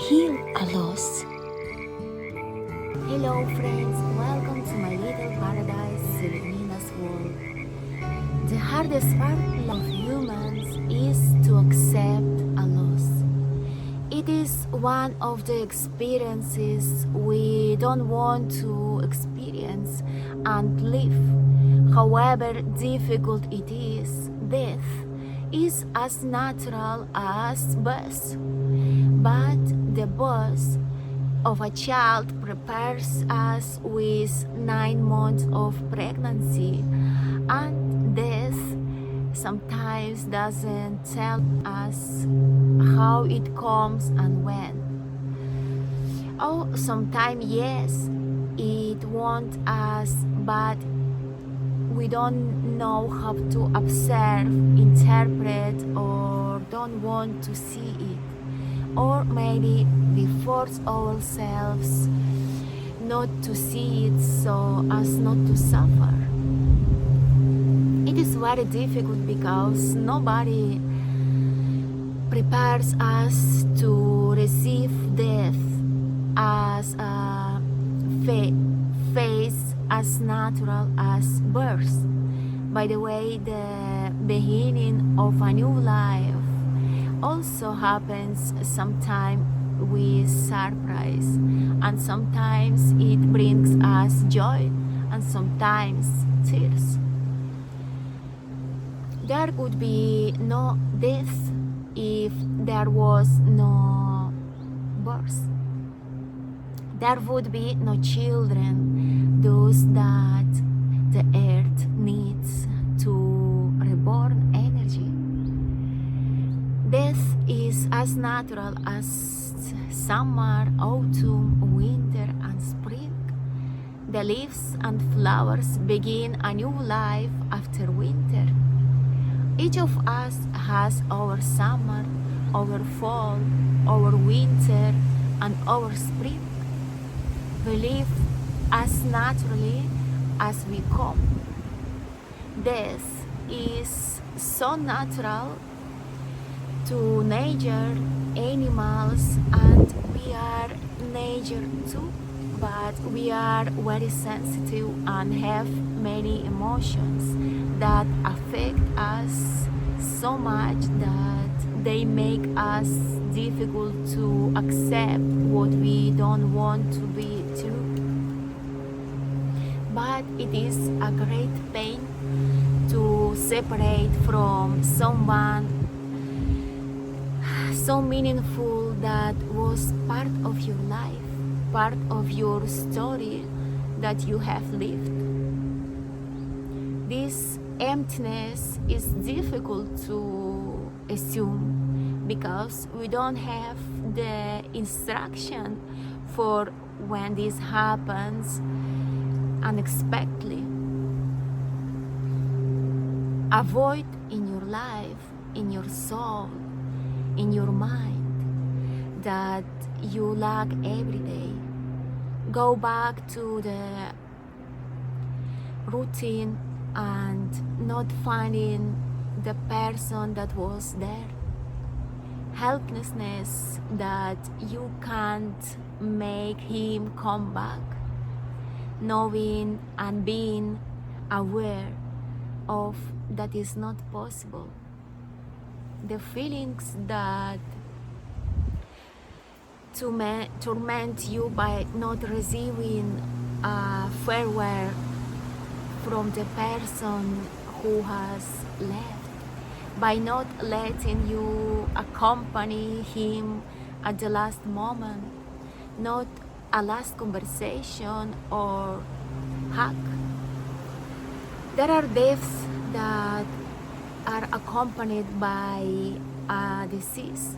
heal a loss. Hello friends, welcome to my little paradise, Lyudmyla's world. The hardest part of humans is to accept a loss. It is one of the experiences we don't want to experience and live. However difficult it is, death is as natural as birth. But the birth of a child prepares us with 9 months of pregnancy, and death sometimes doesn't tell us how it comes and when. Oh, sometimes yes, it wants us, but we don't know how to observe, interpret, or don't want to see it. Or maybe we force ourselves not to see it so as not to suffer. It is very difficult because nobody prepares us to receive death as a phase as natural as birth. By the way, the beginning of a new life also happens sometimes with surprise, and sometimes it brings us joy and sometimes tears. There would be no death if there was no birth. There would be no children, those that the earth needs to reborn energy. Death is as natural as summer, autumn, winter, and spring. The leaves and flowers begin a new life after winter. Each of us has our summer, our fall, our winter, and our spring. We live as naturally as we come. Death is so natural to nature, animals, and we are nature too, but we are very sensitive and have many emotions that affect us so much that they make us difficult to accept what we don't want to be true. But it is a great pain to separate from someone so meaningful that was part of your life, part of your story that you have lived. This emptiness is difficult to assume because we don't have the instruction for when this happens unexpectedly. A void in your life, in your soul, in your mind that you lack every day. Go back to the routine and not finding the person that was there. Helplessness that you can't make him come back. Knowing and being aware of that is not possible. The feelings that torment you by not receiving a farewell from the person who has left, by not letting you accompany him at the last moment, not a last conversation or hug. There are deaths that are accompanied by a disease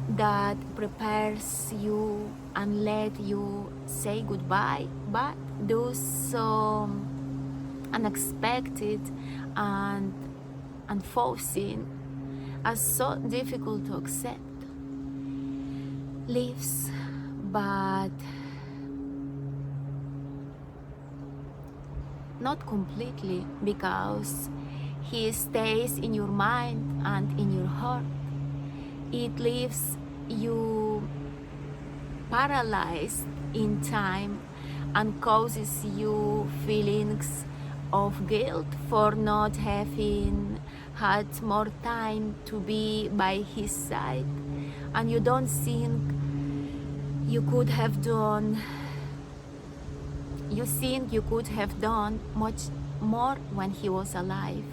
that prepares you and let you say goodbye, but those so unexpected and unforeseen are so difficult to accept. Lives, but not completely, because he stays in your mind and in your heart. It leaves you paralyzed in time and causes you feelings of guilt for not having had more time to be by his side, and you don't think you could have done you think you could have done much more when he was alive.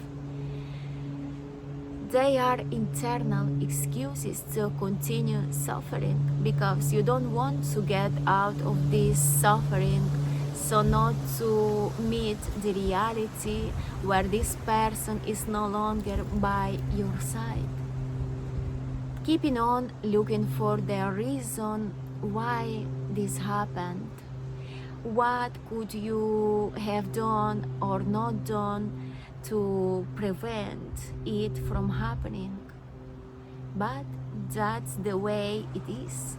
They are internal excuses to continue suffering because you don't want to get out of this suffering, so not to meet the reality where this person is no longer by your side. Keeping on looking for the reason why this happened. What could you have done or not done to prevent it from happening? But that's the way it is,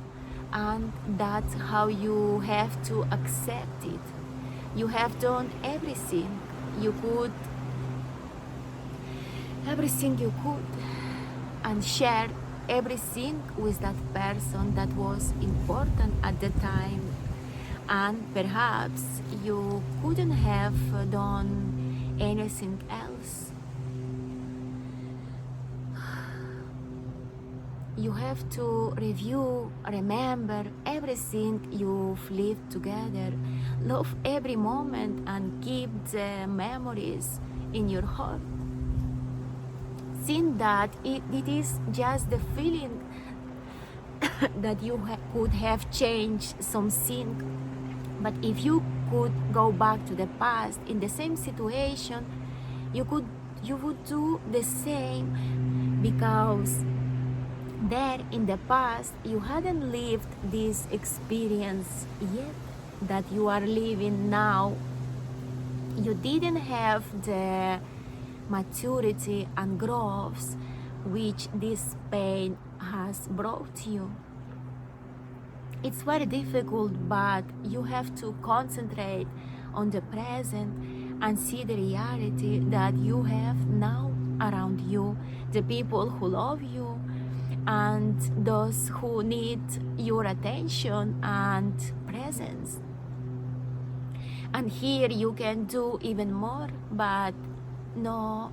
and that's how you have to accept it. You have done everything you could, and shared everything with that person that was important at the time, and perhaps you couldn't have done anything else. You have to review, remember everything you've lived together, love every moment, and keep the memories in your heart. Think that it is just the feeling that you could have changed something. But if you could go back to the past in the same situation, you would do the same, because there in the past you hadn't lived this experience yet that you are living now. You didn't have the maturity and growth which this pain has brought you. It's very difficult, but you have to concentrate on the present and see the reality that you have now around you, the people who love you and those who need your attention and presence. And here you can do even more, but now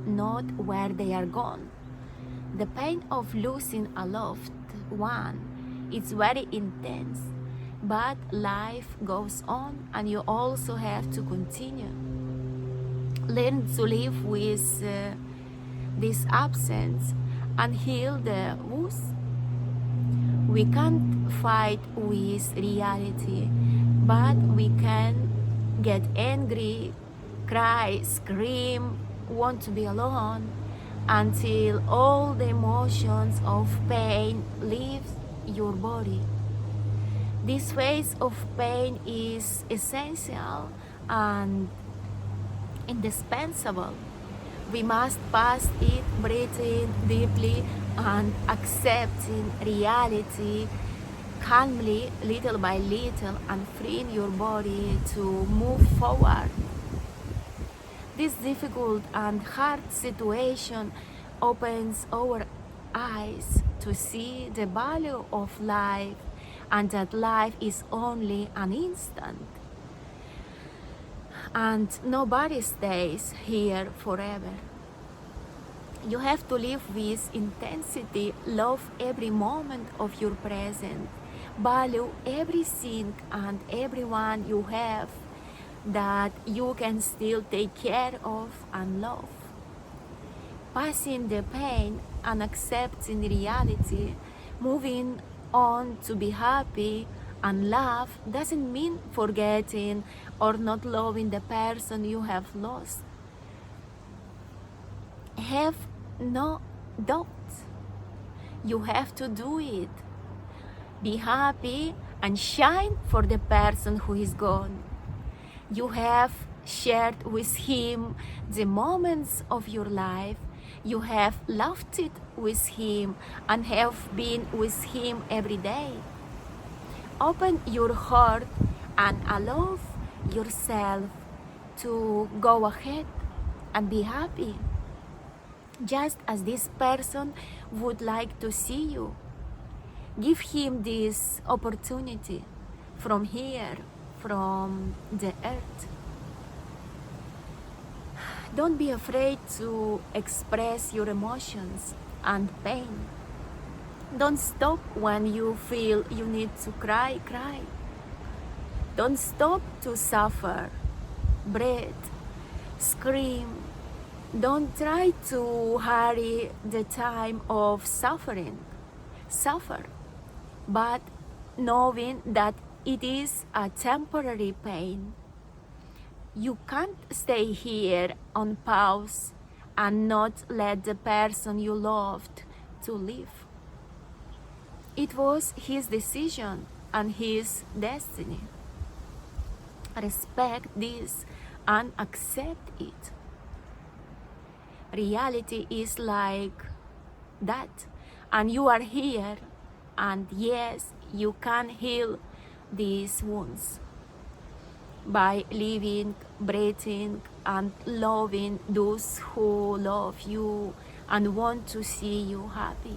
not where they are gone. The pain of losing a loved one is very intense, but life goes on and you also have to continue. Learn to live with this absence and heal the wounds. We can't fight with reality, but we can get angry, cry, scream, want to be alone, until all the emotions of pain leave your body. This phase of pain is essential and indispensable. We must pass it breathing deeply and accepting reality calmly, little by little, and freeing your body to move forward. This difficult and hard situation opens our eyes to see the value of life, and that life is only an instant. And nobody stays here forever. You have to live with intensity, love every moment of your present, value everything and everyone you have that you can still take care of and love. Passing the pain and accepting reality, moving on to be happy and love doesn't mean forgetting or not loving the person you have lost. Have no doubts. You have to do it. Be happy and shine for the person who is gone. You have shared with him the moments of your life. You have loved it with him and have been with him every day. Open your heart and allow yourself to go ahead and be happy, just as this person would like to see you. Give him this opportunity from here, from the earth. Don't be afraid to express your emotions and pain. Don't stop when you feel you need to cry, cry. Don't stop to suffer, breathe, scream. Don't try to hurry the time of suffering. Suffer, but knowing that it is a temporary pain. You can't stay here on pause and not let the person you loved to live. It was his decision and his destiny. Respect this and accept it. Reality is like that, and you are here, and yes, you can heal these wounds by living, breathing, and loving those who love you and want to see you happy.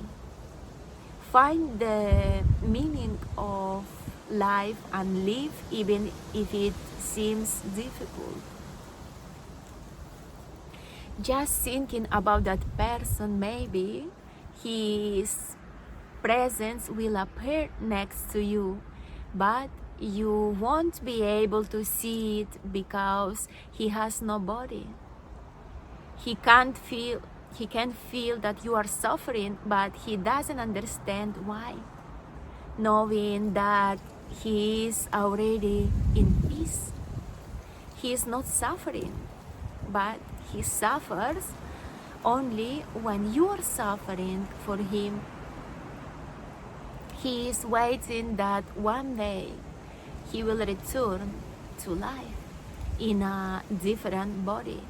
Find the meaning of life and live even if it seems difficult. Just thinking about that person, maybe his presence will appear next to you, but you won't be able to see it because he has no body. He can feel that you are suffering, but he doesn't understand why. Knowing that he is already in peace. He is not suffering, but he suffers only when you are suffering for him. He is waiting that one day he will return to life in a different body,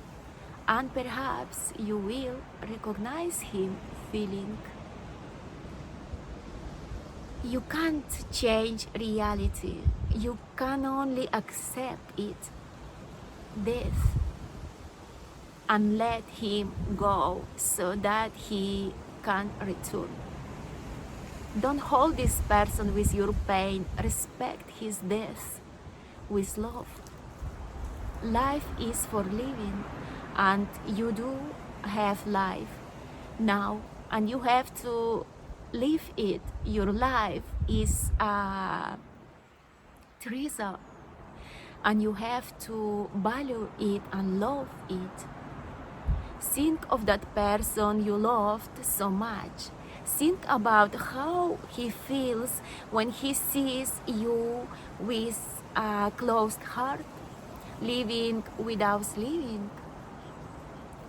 and perhaps you will recognize him feeling. You can't change reality. You can only accept it, death, and let him go so that he can return. Don't hold this person with your pain. Respect his death with love. Life is for living, and you do have life now, and you have to live it. Your life is a treasure, and you have to value it and love it. Think of that person you loved so much. Think about how he feels when he sees you with a closed heart, living without living.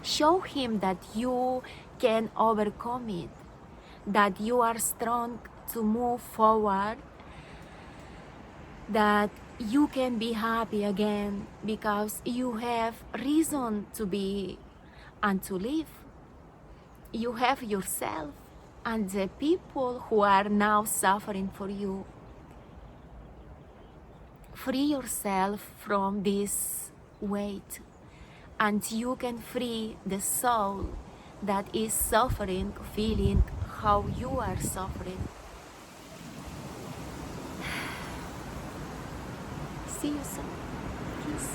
Show him that you can overcome it, that you are strong to move forward, that you can be happy again because you have reason to be and to live. You have yourself and the people who are now suffering for you. Free yourself from this weight, and you can free the soul that is suffering, feeling how you are suffering. See you soon. Peace.